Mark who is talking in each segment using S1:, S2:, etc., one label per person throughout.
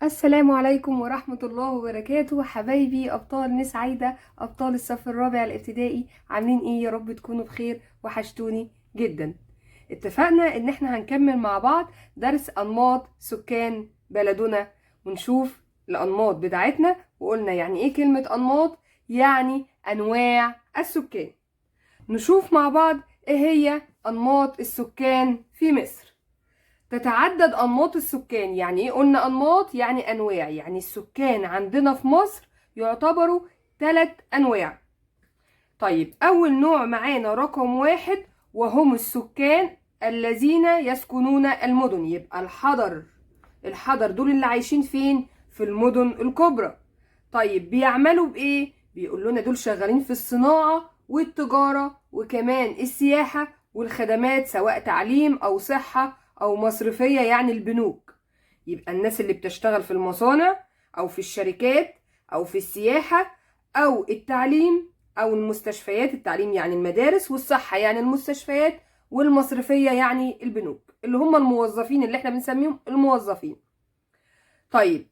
S1: السلام عليكم ورحمة الله وبركاته حبايبي أبطال مس عايدة، أبطال الصف الرابع الابتدائي. عاملين إيه؟ يا رب تكونوا بخير، وحشتوني جدا. اتفقنا إن احنا هنكمل مع بعض درس أنماط سكان بلدنا، ونشوف الأنماط بتاعتنا. وقلنا يعني إيه كلمة أنماط؟ يعني أنواع السكان. نشوف مع بعض إيه هي أنماط السكان في مصر. تتعدد أنماط السكان. يعني إيه قلنا أنماط؟ يعني أنواع. يعني السكان عندنا في مصر يعتبروا 3 أنواع. طيب أول نوع معانا رقم 1، وهم السكان الذين يسكنون المدن. يبقى الحضر دول اللي عايشين فين؟ في المدن الكبرى. طيب بيعملوا بإيه؟ بيقول لنا دول شغالين في الصناعة والتجارة وكمان السياحة والخدمات، سواء تعليم أو صحة أو مصرفية، يعني البنوك. يبقى الناس اللي بتشتغل في المصانع أو في الشركات أو في السياحة أو التعليم أو المستشفيات. التعليم يعني المدارس، والصحة يعني المستشفيات، والمصرفية يعني البنوك، اللي هم الموظفين اللي احنا بنسميهم الموظفين. طيب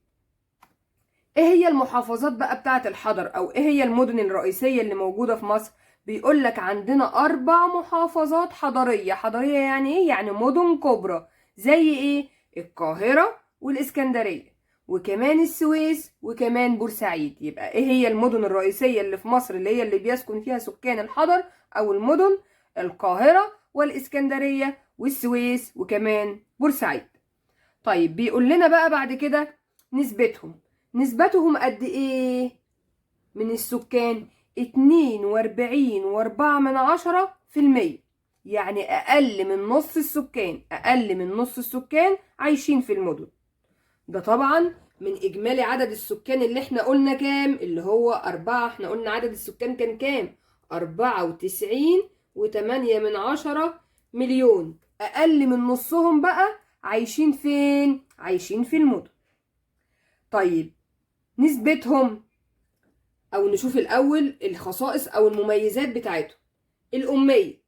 S1: ايه هي المحافظات بقى بتاعة الحضر، او ايه هي المدن الرئيسية اللي موجودة في مصر؟ بيقولك عندنا 4 محافظات حضرية. حضرية يعني ايه؟ يعني مدن كبرى. زي ايه؟ القاهرة والاسكندرية وكمان السويس وكمان بورسعيد. يبقى ايه هي المدن الرئيسية اللي في مصر اللي هي اللي بيسكن فيها سكان الحضر او المدن؟ القاهرة والاسكندرية والسويس وكمان بورسعيد. طيب بيقول لنا بقى بعد كده نسبتهم قد ايه من السكان؟ 42.4%. يعني أقل من نص السكان عايشين في المدن. ده طبعا من إجمالي عدد السكان اللي احنا قلنا كام؟ اللي هو 4. احنا قلنا عدد السكان كان كام؟ 94.8 مليون. أقل من نصهم بقى عايشين فين؟ عايشين في المدن. طيب نسبتهم، او نشوف الاول الخصائص او المميزات بتاعتهم. الاميه.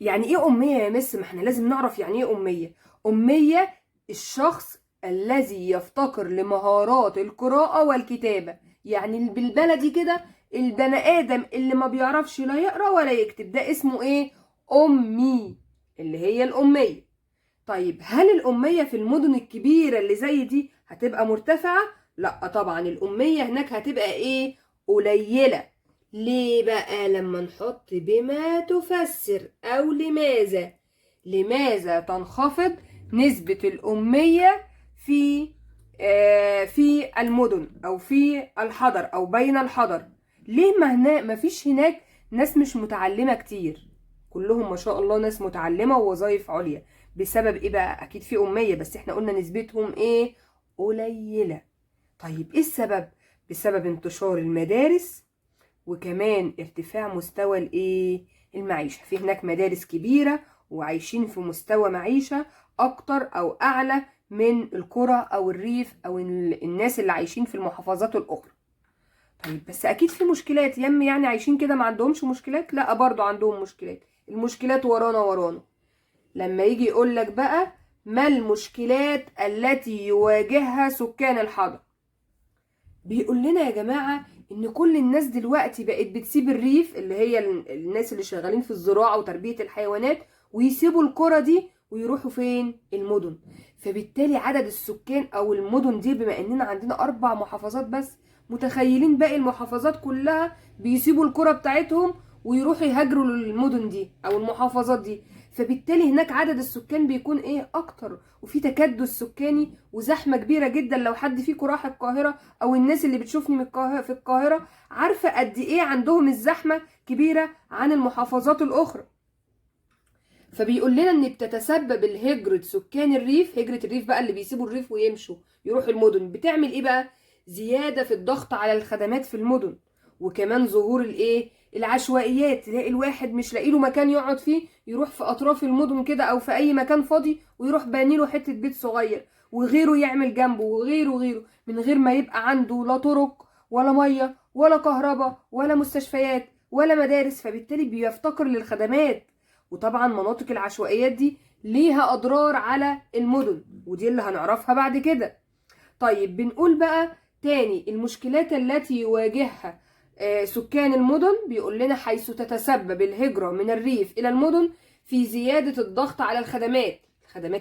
S1: يعني ايه اميه يا مس؟ ما احنا لازم نعرف يعني ايه اميه. اميه الشخص الذي يفتقر لمهارات القراءه والكتابه. يعني بالبلدي كده البني ادم اللي ما بيعرفش لا يقرا ولا يكتب، ده اسمه ايه؟ امي، اللي هي الاميه. طيب هل الأمية في المدن الكبيرة اللي زي دي هتبقى مرتفعة؟ لا طبعا، الأمية هناك هتبقى إيه؟ قليلة. ليه بقى؟ لما نحط بما تفسر أو لماذا تنخفض نسبة الأمية في في المدن أو في الحضر أو بين الحضر؟ ليه ما فيش هناك ناس مش متعلمة كتير؟ كلهم ما شاء الله ناس متعلمة ووظائف عليا. بسبب ايه بقى؟ اكيد في اميه، بس احنا قلنا نسبتهم ايه؟ قليله. طيب ايه السبب؟ بسبب انتشار المدارس وكمان ارتفاع مستوى الايه؟ المعيشه. في هناك مدارس كبيره وعايشين في مستوى معيشه اكتر او اعلى من القرى او الريف او الناس اللي عايشين في المحافظات الاخرى. طيب بس اكيد في مشكلات. يعني عايشين كده ما عندهمش مشكلات؟ لا، برضو عندهم مشكلات. المشكلات ورانا. لما يجي يقولك بقى ما المشكلات التي يواجهها سكان الحضر، بيقول لنا يا جماعة ان كل الناس دلوقتي بقت بتسيب الريف، اللي هي الناس اللي شغالين في الزراعة وتربية الحيوانات، ويسيبوا القرى دي ويروحوا فين؟ المدن. فبالتالي عدد السكان او المدن دي، بما اننا عندنا 4 محافظات بس، متخيلين باقي المحافظات كلها بيسيبوا القرى بتاعتهم ويروحوا يهاجروا للمدن دي او المحافظات دي. فبالتالي هناك عدد السكان بيكون ايه؟ اكتر، وفي تكدس سكاني وزحمة كبيرة جدا. لو حد فيكم راح القاهرة او الناس اللي بتشوفني من القاهرة في القاهرة عارفة قد ايه عندهم الزحمة كبيرة عن المحافظات الاخرى. فبيقول لنا ان بتتسبب الهجرة سكان الريف، هجرة الريف بقى اللي بيسيبوا الريف ويمشوا يروحوا المدن، بتعمل ايه بقى؟ زيادة في الضغط على الخدمات في المدن، وكمان ظهور الايه؟ العشوائيات. تلاقي الواحد مش لاقي له مكان يقعد فيه، يروح في اطراف المدن كده او في اي مكان فاضي ويروح باني له حتة بيت صغير، وغيره يعمل جنبه، وغيره من غير ما يبقى عنده لا طرق ولا مية ولا كهرباء ولا مستشفيات ولا مدارس. فبالتالي بيفتقر للخدمات. وطبعا مناطق العشوائيات دي ليها اضرار على المدن. ودي اللي هنعرفها بعد كده. طيب بنقول بقى تاني المشكلات التي يواجهها سكان المدن. بيقول لنا حيث تتسبب الهجرة من الريف إلى المدن في زيادة الضغط على الخدمات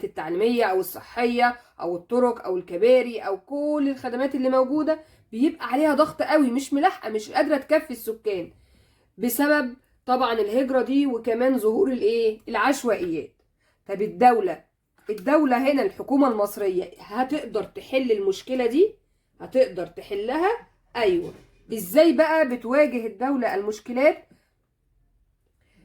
S1: التعليمية أو الصحية أو الطرق أو الكباري أو كل الخدمات اللي موجودة بيبقى عليها ضغط قوي، مش ملاحقة، مش قادرة تكفي السكان بسبب طبعا الهجرة دي، وكمان ظهور العشوائيات. طب الدولة هنا الحكومة المصرية هتقدر تحل المشكلة دي؟ هتقدر تحلها؟ أيوة. إزاي بقى بتواجه الدولة المشكلات؟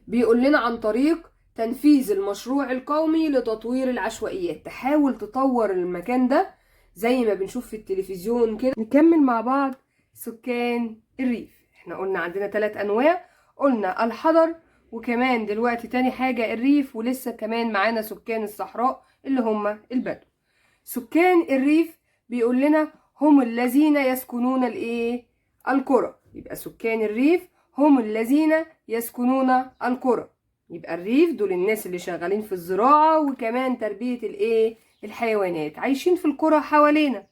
S1: بيقول لنا عن طريق تنفيذ المشروع القومي لتطوير العشوائيات. تحاول تطور المكان ده زي ما بنشوف في التلفزيون كده. نكمل مع بعض سكان الريف. احنا قلنا عندنا 3 أنواع، قلنا الحضر، وكمان دلوقتي تاني حاجة الريف، ولسه كمان معانا سكان الصحراء اللي هم البدو. سكان الريف بيقول لنا هم الذين يسكنون القرى. يبقى سكان الريف هم الذين يسكنون القرى. يبقى الريف دول الناس اللي شغالين في الزراعة وكمان تربية الحيوانات، عايشين في القرى حوالينا.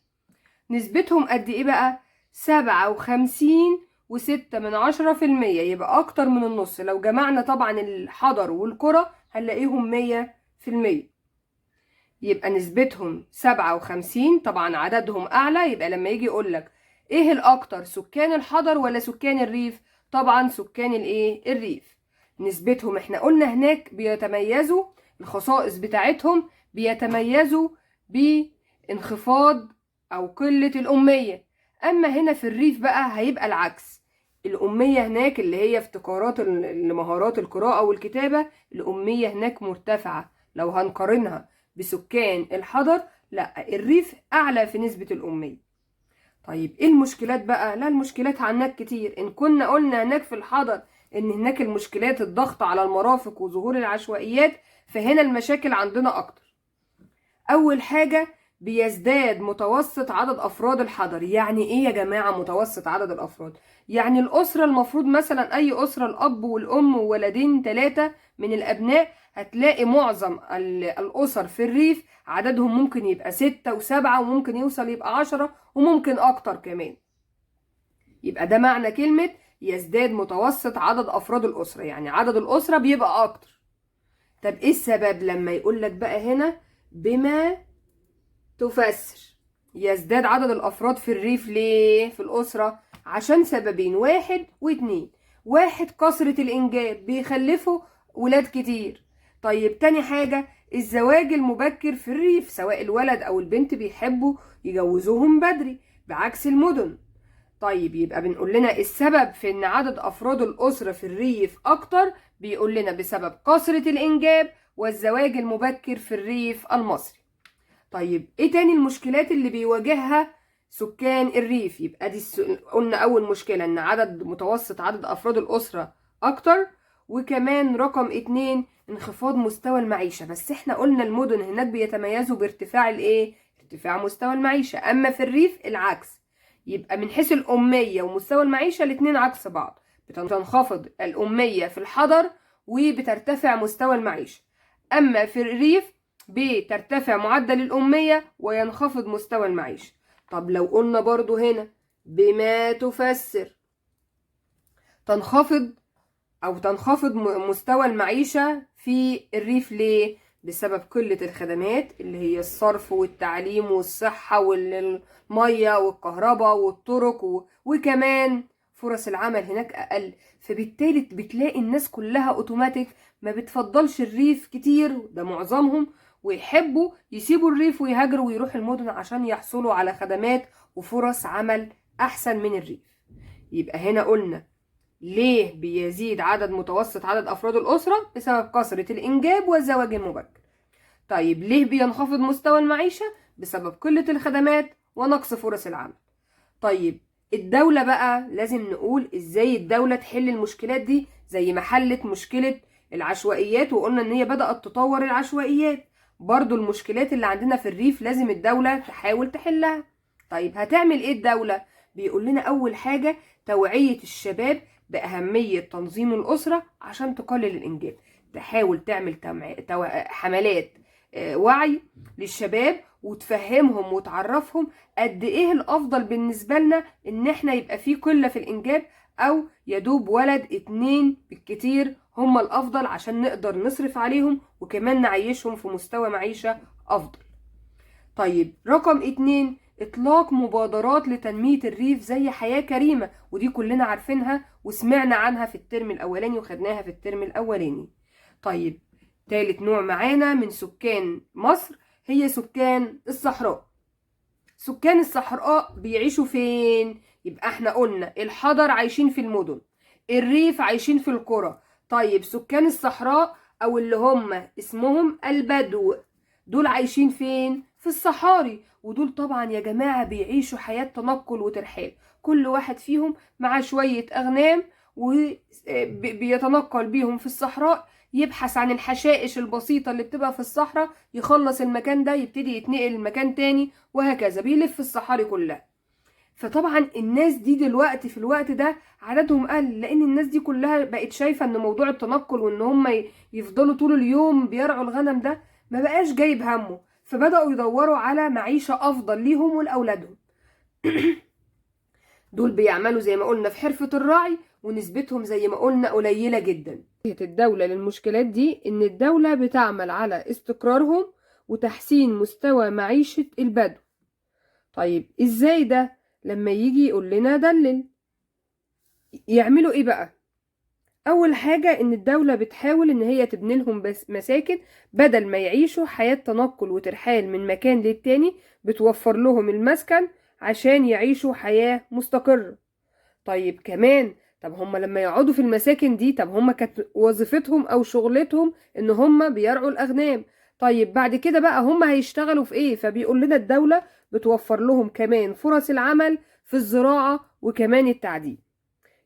S1: نسبتهم قد ايه بقى؟ 57.6%، يبقى اكتر من النص. لو جمعنا طبعا الحضر والقرى هنلاقيهم 100%. يبقى نسبتهم 57، طبعا عددهم اعلى. يبقى لما يجي يقولك ايه الاكتر، سكان الحضر ولا سكان الريف؟ طبعا سكان الريف. نسبتهم احنا قلنا هناك بيتميزوا، الخصائص بتاعتهم بيتميزوا بانخفاض او قلة الامية. اما هنا في الريف بقى هيبقى العكس، الامية هناك اللي هي افتقارات لمهارات القراءة والكتابة، الامية هناك مرتفعة. لو هنقارنها بسكان الحضر، لا الريف اعلى في نسبة الامية. طيب ايه المشكلات بقى؟ لا المشكلات هناك كتير. ان كنا قلنا هناك في الحضر ان هناك المشكلات الضغط على المرافق وظهور العشوائيات، فهنا المشاكل عندنا اكتر. اول حاجة بيزداد متوسط عدد افراد الحضر. يعني ايه يا جماعة متوسط عدد الافراد؟ يعني الاسرة المفروض مثلا اي اسرة الاب والام وولدين 3 من الابناء، هتلاقي معظم الاسر في الريف عددهم ممكن يبقى 6 و7، وممكن يوصل يبقى 10، وممكن اكتر كمان. يبقى ده معنى كلمة يزداد متوسط عدد افراد الاسرة، يعني عدد الاسرة بيبقى اكتر. طب ايه السبب لما يقولك بقى هنا بما تفسر يزداد عدد الافراد في الريف ليه في الاسرة؟ عشان سببين، 1 و2. 1 كثرة الانجاب، بيخلفوا ولاد كتير. طيب تاني حاجة الزواج المبكر في الريف، سواء الولد او البنت بيحبوا يجوزوهم بدري بعكس المدن. طيب يبقى بنقول لنا السبب في ان عدد افراد الاسرة في الريف اكتر، بيقول لنا بسبب كثرة الانجاب والزواج المبكر في الريف المصري. طيب ايه تاني المشكلات اللي بيواجهها سكان الريف؟ يبقى دي قلنا اول مشكلة ان متوسط عدد افراد الاسرة اكتر، وكمان رقم 2 انخفاض مستوى المعيشة. بس احنا قلنا المدن هناك بيتميزوا بارتفاع ارتفاع مستوى المعيشة، اما في الريف العكس. يبقى من حيث الامية ومستوى المعيشة الاتنين عكس بعض، بتنخفض الامية في الحضر وبترتفع مستوى المعيشة. اما في الريف بترتفع معدل الأمية وينخفض مستوى المعيشة. طب لو قلنا برضو هنا بما تفسر تنخفض مستوى المعيشة في الريف ليه؟ بسبب قلة الخدمات اللي هي الصرف والتعليم والصحة والمية والكهرباء والطرق وكمان فرص العمل هناك أقل. فبالتالي بتلاقي الناس كلها اوتوماتيك ما بتفضلش الريف كتير، ده معظمهم، ويحبوا يسيبوا الريف ويهاجروا ويروحوا المدن عشان يحصلوا على خدمات وفرص عمل أحسن من الريف. يبقى هنا قلنا ليه بيزيد متوسط عدد أفراد الأسرة؟ بسبب كثرة الإنجاب والزواج المبكر. طيب ليه بينخفض مستوى المعيشة؟ بسبب قلة الخدمات ونقص فرص العمل. طيب الدولة بقى لازم نقول إزاي الدولة تحل المشكلات دي، زي ما حلت مشكلة العشوائيات وقلنا إن هي بدأت تطور العشوائيات. برضو المشكلات اللي عندنا في الريف لازم الدولة تحاول تحلها. طيب هتعمل إيه الدولة؟ بيقول لنا أول حاجة توعية الشباب بأهمية تنظيم الأسرة عشان تقلل الإنجاب. تحاول تعمل حملات وعي للشباب وتفهمهم وتعرفهم قد ايه الافضل بالنسبة لنا ان احنا يبقى فيه قلة في الانجاب، او يدوب ولد 2 بالكتير هم الافضل، عشان نقدر نصرف عليهم وكمان نعيشهم في مستوى معيشة افضل. طيب رقم 2، اطلاق مبادرات لتنمية الريف زي حياة كريمة، ودي كلنا عارفينها وسمعنا عنها في الترم الاولاني وخدناها في الترم الاولاني. طيب تالت نوع معانا من سكان مصر هي سكان الصحراء. سكان الصحراء بيعيشوا فين؟ يبقى احنا قلنا الحضر عايشين في المدن، الريف عايشين في القرى. طيب سكان الصحراء او اللي هم اسمهم البدو، دول عايشين فين؟ في الصحاري. ودول طبعا يا جماعة بيعيشوا حياة تنقل وترحال، كل واحد فيهم مع شوية أغنام وبيتنقل بيهم في الصحراء، يبحث عن الحشائش البسيطة اللي بتبقى في الصحراء، يخلص المكان ده يبتدي يتنقل لمكان تاني، وهكذا بيلف الصحاري كلها. فطبعا الناس دي دلوقتي في الوقت ده عددهم قل، لان الناس دي كلها بقت شايفة ان موضوع التنقل وان هم يفضلوا طول اليوم بيرعوا الغنم ده ما بقاش جايب همه، فبدأوا يدوروا على معيشة افضل ليهم ولأولادهم. دول بيعملوا زي ما قلنا في حرفة الرعي، ونسبتهم زي ما قلنا قليلة جدا. الدولة للمشكلات دي ان الدولة بتعمل على استقرارهم وتحسين مستوى معيشة البدو. طيب ازاي ده؟ لما يجي يقول لنا دلل، يعملوا ايه بقى؟ اول حاجة ان الدولة بتحاول ان هي تبني لهم بس مساكن، بدل ما يعيشوا حياة تنقل وترحال من مكان للتاني، بتوفر لهم المسكن عشان يعيشوا حياة مستقرة. طيب كمان، طب هم لما يقعدوا في المساكن دي، طب هم كانت وظيفتهم او شغلتهم ان هم بيرعوا الاغنام، طيب بعد كده بقى هم هيشتغلوا في ايه؟ فبيقول لنا الدولة بتوفر لهم كمان فرص العمل في الزراعة وكمان التعدين.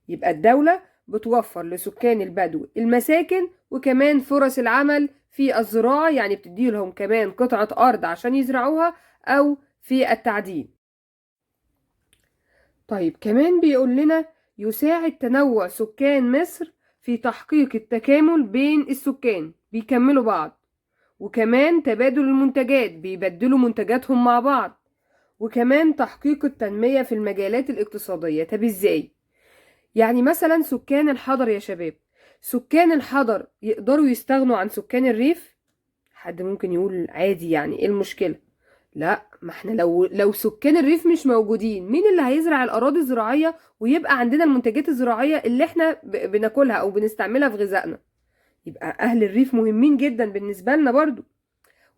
S1: يبقى الدولة بتوفر لسكان البدو المساكن وكمان فرص العمل في الزراعة، يعني بتدي لهم كمان قطعة أرض عشان يزرعوها، أو في التعدين. طيب كمان بيقول لنا يساعد تنوع سكان مصر في تحقيق التكامل بين السكان، بيكملوا بعض، وكمان تبادل المنتجات، بيبدلوا منتجاتهم مع بعض، وكمان تحقيق التنمية في المجالات الاقتصادية. طب ازاي؟ يعني مثلا سكان الحضر يا شباب، سكان الحضر يقدروا يستغنوا عن سكان الريف؟ حد ممكن يقول عادي، يعني ايه المشكلة؟ لا، ما احنا لو سكان الريف مش موجودين، مين اللي هيزرع الأراضي الزراعية ويبقى عندنا المنتجات الزراعية اللي احنا بناكلها أو بنستعملها في غذائنا؟ يبقى أهل الريف مهمين جدا بالنسبة لنا برضو،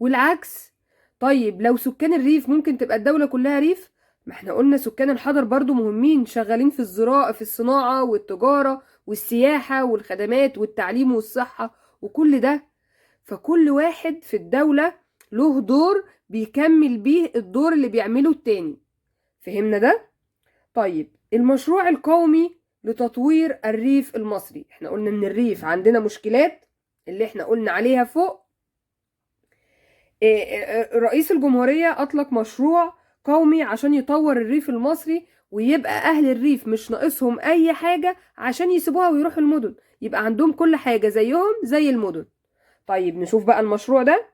S1: والعكس. طيب لو سكان الريف ممكن تبقى الدولة كلها ريف؟ ما احنا قلنا سكان الحضر برضو مهمين، شغالين في الزراعة، في الصناعة والتجارة والسياحة والخدمات والتعليم والصحة وكل ده. فكل واحد في الدولة له دور بيكمل بيه الدور اللي بيعمله التاني. فهمنا ده؟ طيب المشروع القومي لتطوير الريف المصري، احنا قلنا ان الريف عندنا مشكلات اللي احنا قلنا عليها فوق. رئيس الجمهورية أطلق مشروع قومي عشان يطور الريف المصري، ويبقى أهل الريف مش ناقصهم أي حاجة عشان يسيبوها ويروحوا المدن، يبقى عندهم كل حاجة زيهم زي المدن. طيب نشوف بقى المشروع ده.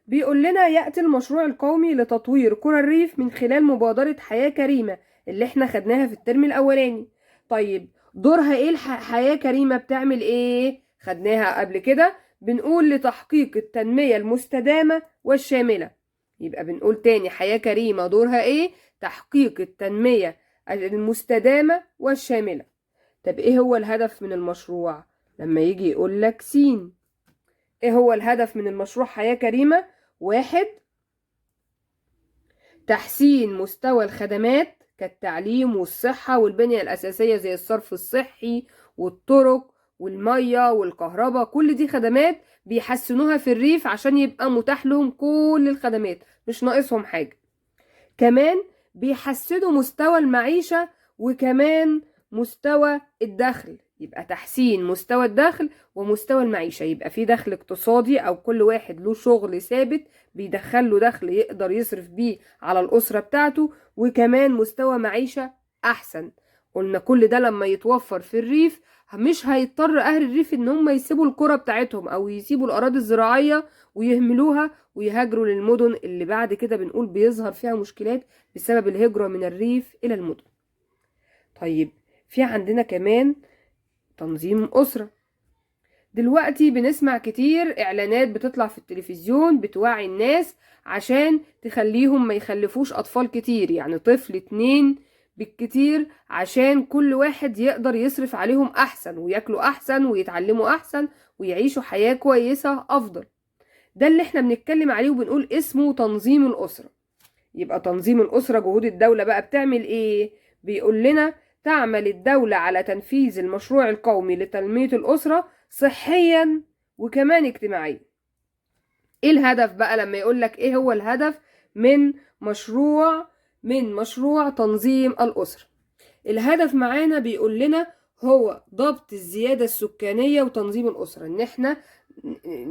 S1: بيقول لنا يأتي المشروع القومي لتطوير قرى الريف من خلال مبادرة حياة كريمة اللي احنا خدناها في الترم الأولاني. طيب دورها ايه حياة كريمة؟ بتعمل ايه؟ خدناها قبل كده، بنقول لتحقيق التنمية المستدامة والشاملة. يبقى بنقول تاني، حياة كريمة دورها ايه؟ تحقيق التنمية المستدامة والشاملة. طب ايه هو الهدف من المشروع؟ لما يجي يقول لك سين، ايه هو الهدف من المشروع حياة كريمة؟ 1، تحسين مستوى الخدمات كالتعليم والصحة والبنية الأساسية زي الصرف الصحي والطرق والمية والكهرباء، كل دي خدمات بيحسنوها في الريف عشان يبقى متاح لهم كل الخدمات، مش ناقصهم حاجة. كمان بيحسنوا مستوى المعيشة وكمان مستوى الدخل، يبقى تحسين مستوى الدخل ومستوى المعيشة، يبقى في دخل اقتصادي أو كل واحد له شغل ثابت بيدخله دخل يقدر يصرف بيه على الأسرة بتاعته، وكمان مستوى معيشة أحسن. قلنا كل ده لما يتوفر في الريف مش هيضطر اهل الريف ان هم يسيبوا القرى بتاعتهم او يسيبوا الاراضي الزراعية ويهملوها ويهاجروا للمدن اللي بعد كده بنقول بيظهر فيها مشكلات بسبب الهجرة من الريف الى المدن. طيب في عندنا كمان تنظيم أسرة. دلوقتي بنسمع كتير إعلانات بتطلع في التلفزيون بتوعي الناس عشان تخليهم ما يخلفوش أطفال كتير، يعني طفل 2 بالكتير، عشان كل واحد يقدر يصرف عليهم أحسن وياكلوا أحسن ويتعلموا أحسن ويعيشوا حياة كويسة أفضل. ده اللي احنا بنتكلم عليه وبنقول اسمه تنظيم الأسرة. يبقى تنظيم الأسرة جهود الدولة بقى بتعمل إيه؟ بيقول لنا تعمل الدولة على تنفيذ المشروع القومي لتنمية الأسرة صحيا وكمان اجتماعيا. ايه الهدف بقى لما يقولك ايه هو الهدف من مشروع تنظيم الأسرة؟ الهدف معانا بيقول لنا هو ضبط الزيادة السكانية وتنظيم الأسرة، ان احنا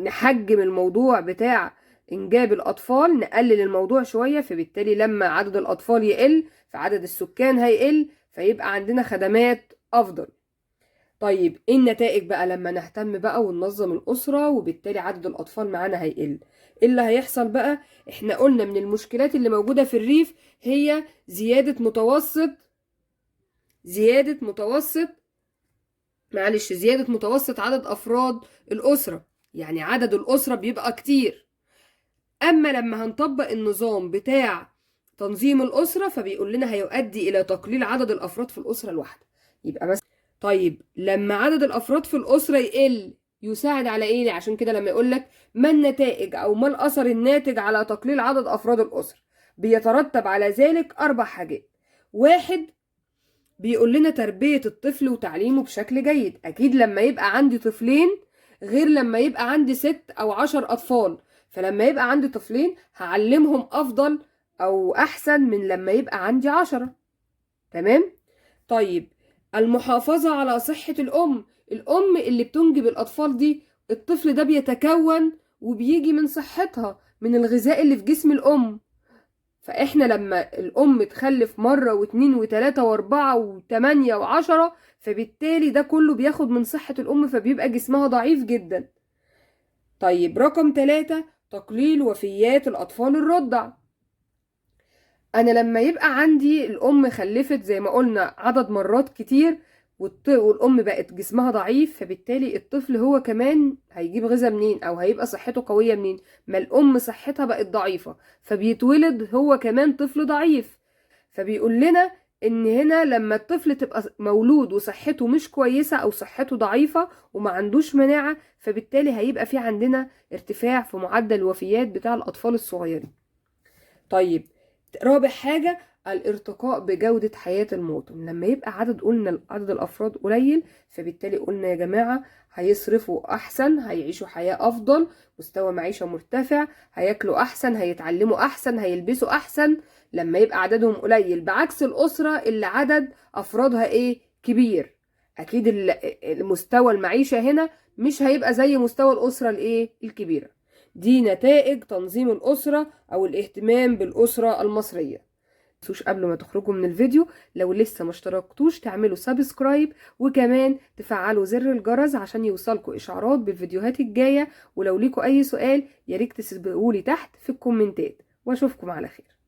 S1: نحجم الموضوع بتاع انجاب الاطفال، نقلل الموضوع شوية، فبالتالي لما عدد الاطفال يقل فعدد السكان هيقل، فيبقى عندنا خدمات افضل. طيب ايه النتائج بقى لما نهتم بقى وننظم الاسرة وبالتالي عدد الاطفال معانا هيقل؟ ايه اللي هيحصل بقى؟ احنا قلنا من المشكلات اللي موجودة في الريف هي زيادة متوسط عدد افراد الاسرة، يعني عدد الاسرة بيبقى كتير. اما لما هنطبق النظام بتاع تنظيم الاسرة فبيقول لنا هيؤدي الى تقليل عدد الافراد في الاسرة الواحدة. يبقى مثلا طيب لما عدد الافراد في الاسرة يقل يساعد على ايه؟ عشان كده لما يقولك ما النتائج او ما الاثر الناتج على تقليل عدد افراد الاسرة، بيترتب على ذلك 4 حاجات. 1، بيقول لنا تربية الطفل وتعليمه بشكل جيد. اكيد لما يبقى عندي طفلين غير لما يبقى عندي 6 أو 10 اطفال، فلما يبقى عندي طفلين هعلمهم افضل او احسن من لما يبقى عندي 10. تمام؟ طيب المحافظة على صحة الام اللي بتنجب الاطفال دي، الطفل ده بيتكون وبيجي من صحتها، من الغذاء اللي في جسم الام. فاحنا لما الام تخلف مرة و2 و3 و4 و8 و10، فبالتالي ده كله بياخد من صحة الام فبيبقى جسمها ضعيف جدا. طيب رقم 3، تقليل وفيات الاطفال الرضع. انا لما يبقى عندي الام خلفت زي ما قلنا عدد مرات كتير والام بقت جسمها ضعيف، فبالتالي الطفل هو كمان هيجيب غذاء منين او هيبقى صحته قوية منين؟ ما الام صحتها بقت ضعيفة، فبيتولد هو كمان طفل ضعيف. فبيقول لنا ان هنا لما الطفل تبقى مولود وصحته مش كويسة او صحته ضعيفة وما عندوش مناعة، فبالتالي هيبقى في عندنا ارتفاع في معدل الوفيات بتاع الاطفال الصغيرين. طيب رابع حاجة الارتقاء بجودة حياة المواطن. لما يبقى قلنا عدد الأفراد قليل، فبالتالي قلنا يا جماعة هيصرفوا أحسن، هيعيشوا حياة أفضل، مستوى معيشة مرتفع، هياكلوا أحسن، هيتعلموا أحسن، هيلبسوا أحسن لما يبقى عددهم قليل، بعكس الأسرة اللي عدد أفرادها كبير. أكيد المستوى المعيشة هنا مش هيبقى زي مستوى الأسرة الكبيرة. دي نتائج تنظيم الأسرة أو الاهتمام بالأسرة المصرية. متنسوش قبل ما تخرجوا من الفيديو لو لسه ما اشتركتوش تعملوا سبسكرايب، وكمان تفعلوا زر الجرس عشان يوصلكوا إشعارات بالفيديوهات الجاية. ولو ليكوا أي سؤال ياريت تسيبولي تحت في الكومنتات، واشوفكم على خير.